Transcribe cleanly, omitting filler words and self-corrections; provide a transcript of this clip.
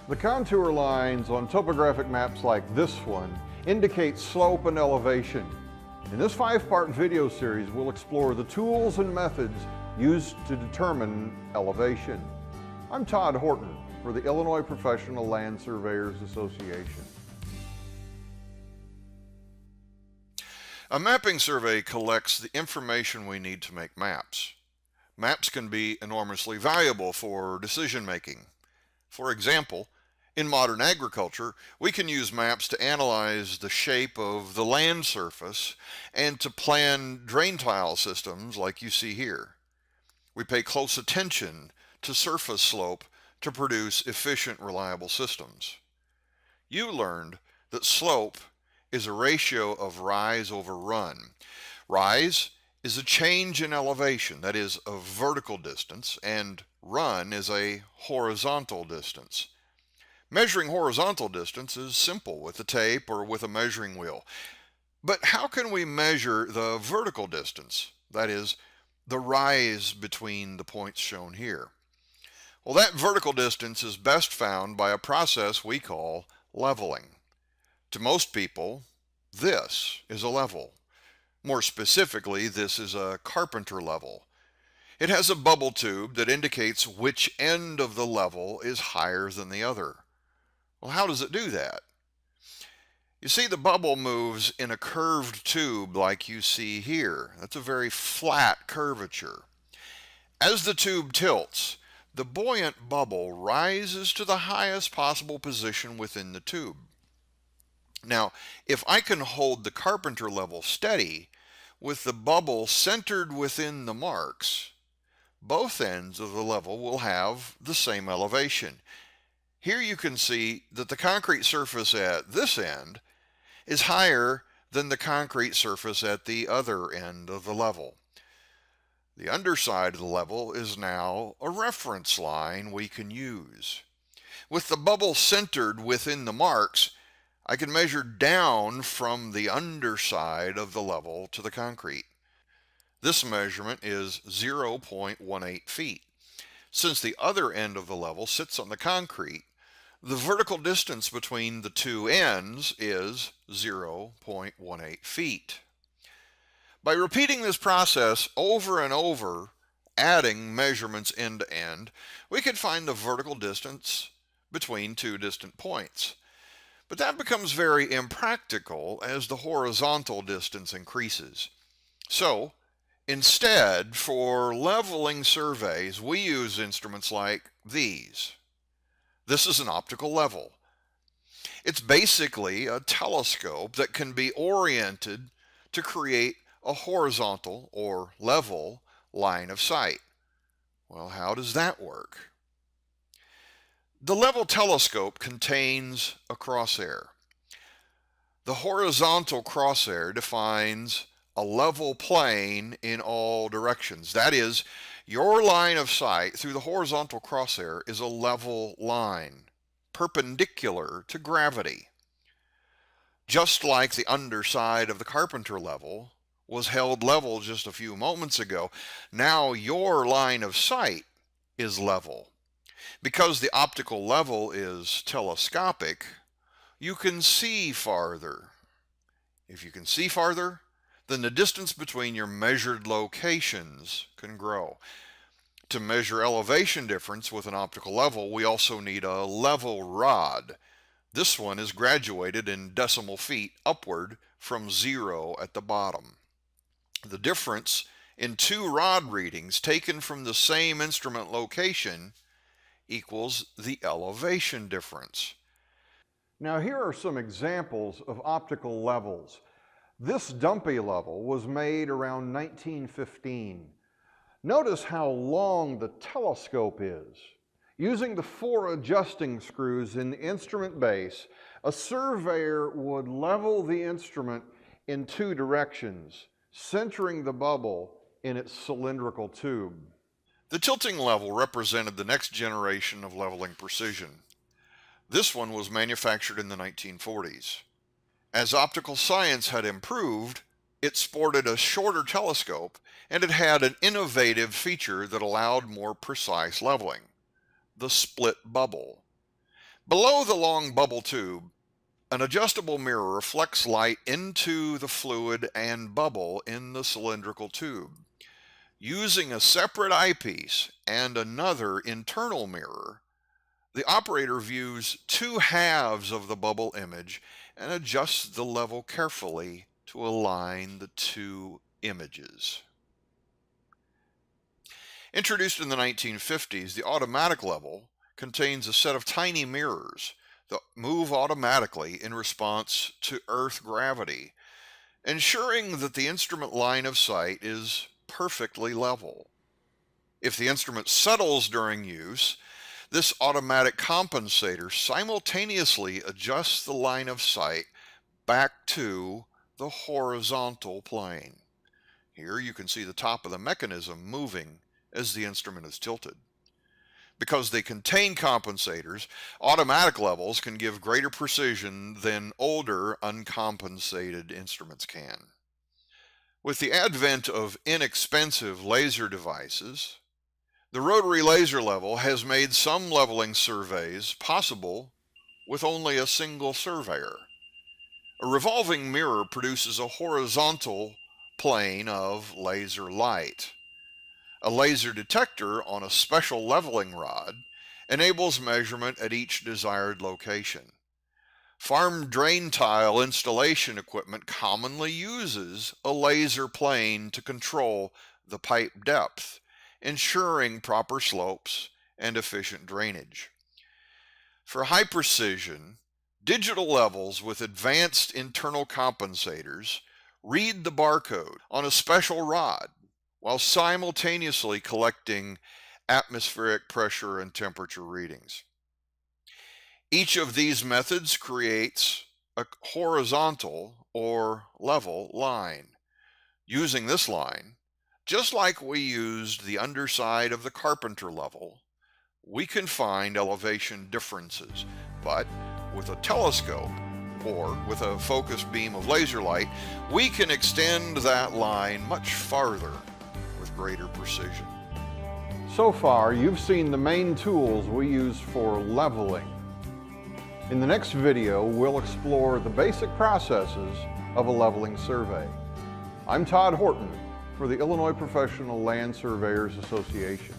The contour lines on topographic maps like this one indicate slope and elevation. In this 5-part video series, we'll explore the tools and methods used to determine elevation. I'm Todd Horton for the Illinois Professional Land Surveyors Association. A mapping survey collects the information we need to make maps. Maps can be enormously valuable for decision making. For example, in modern agriculture, we can use maps to analyze the shape of the land surface and to plan drain tile systems like you see here. We pay close attention to surface slope to produce efficient, reliable systems. You learned that slope is a ratio of rise over run. Rise is a change in elevation, that is a vertical distance, and run is a horizontal distance. Measuring horizontal distance is simple with a tape or with a measuring wheel. But how can we measure the vertical distance, that is, the rise between the points shown here? Well, that vertical distance is best found by a process we call leveling. To most people, this is a level. More specifically, this is a carpenter level. It has a bubble tube that indicates which end of the level is higher than the other. Well, how does it do that? You see, the bubble moves in a curved tube like you see here. That's a very flat curvature. As the tube tilts, the buoyant bubble rises to the highest possible position within the tube. Now, if I can hold the carpenter level steady with the bubble centered within the marks, both ends of the level will have the same elevation. Here you can see that the concrete surface at this end is higher than the concrete surface at the other end of the level. The underside of the level is now a reference line we can use. With the bubble centered within the marks, I can measure down from the underside of the level to the concrete. This measurement is 0.18 feet. Since the other end of the level sits on the concrete, the vertical distance between the two ends is 0.18 feet. By repeating this process over and over, adding measurements end to end, we could find the vertical distance between two distant points. But that becomes very impractical as the horizontal distance increases. So, instead, for leveling surveys, we use instruments like these. This is an optical level. It's basically a telescope that can be oriented to create a horizontal or level line of sight. Well, how does that work? The level telescope contains a crosshair. The horizontal crosshair defines a level plane in all directions. That is, your line of sight through the horizontal crosshair is a level line, perpendicular to gravity. Just like the underside of the carpenter level was held level just a few moments ago, now your line of sight is level. Because the optical level is telescopic, you can see farther. If you can see farther, then the distance between your measured locations can grow. To measure elevation difference with an optical level, we also need a level rod. This one is graduated in decimal feet upward from 0 at the bottom. The difference in two rod readings taken from the same instrument location equals the elevation difference. Now here are some examples of optical levels. This dumpy level was made around 1915. Notice how long the telescope is. Using the 4 adjusting screws in the instrument base, a surveyor would level the instrument in 2 directions, centering the bubble in its cylindrical tube. The tilting level represented the next generation of leveling precision. This one was manufactured in the 1940s. As optical science had improved, it sported a shorter telescope and it had an innovative feature that allowed more precise leveling, the split bubble. Below the long bubble tube, an adjustable mirror reflects light into the fluid and bubble in the cylindrical tube. Using a separate eyepiece and another internal mirror, the operator views two halves of the bubble image and adjusts the level carefully to align the two images. Introduced in the 1950s, the automatic level contains a set of tiny mirrors that move automatically in response to Earth gravity, ensuring that the instrument line of sight is perfectly level. If the instrument settles during use, this automatic compensator simultaneously adjusts the line of sight back to the horizontal plane. Here you can see the top of the mechanism moving as the instrument is tilted. Because they contain compensators, automatic levels can give greater precision than older uncompensated instruments can. With the advent of inexpensive laser devices, the rotary laser level has made some leveling surveys possible with only a single surveyor. A revolving mirror produces a horizontal plane of laser light. A laser detector on a special leveling rod enables measurement at each desired location. Farm drain tile installation equipment commonly uses a laser plane to control the pipe depth, ensuring proper slopes and efficient drainage. For high precision, digital levels with advanced internal compensators read the barcode on a special rod while simultaneously collecting atmospheric pressure and temperature readings. Each of these methods creates a horizontal or level line. Using this line, just like we used the underside of the carpenter level, we can find elevation differences, but with a telescope or with a focused beam of laser light, we can extend that line much farther with greater precision. So far, you've seen the main tools we use for leveling. In the next video, we'll explore the basic processes of a leveling survey. I'm Todd Horton for the Illinois Professional Land Surveyors Association.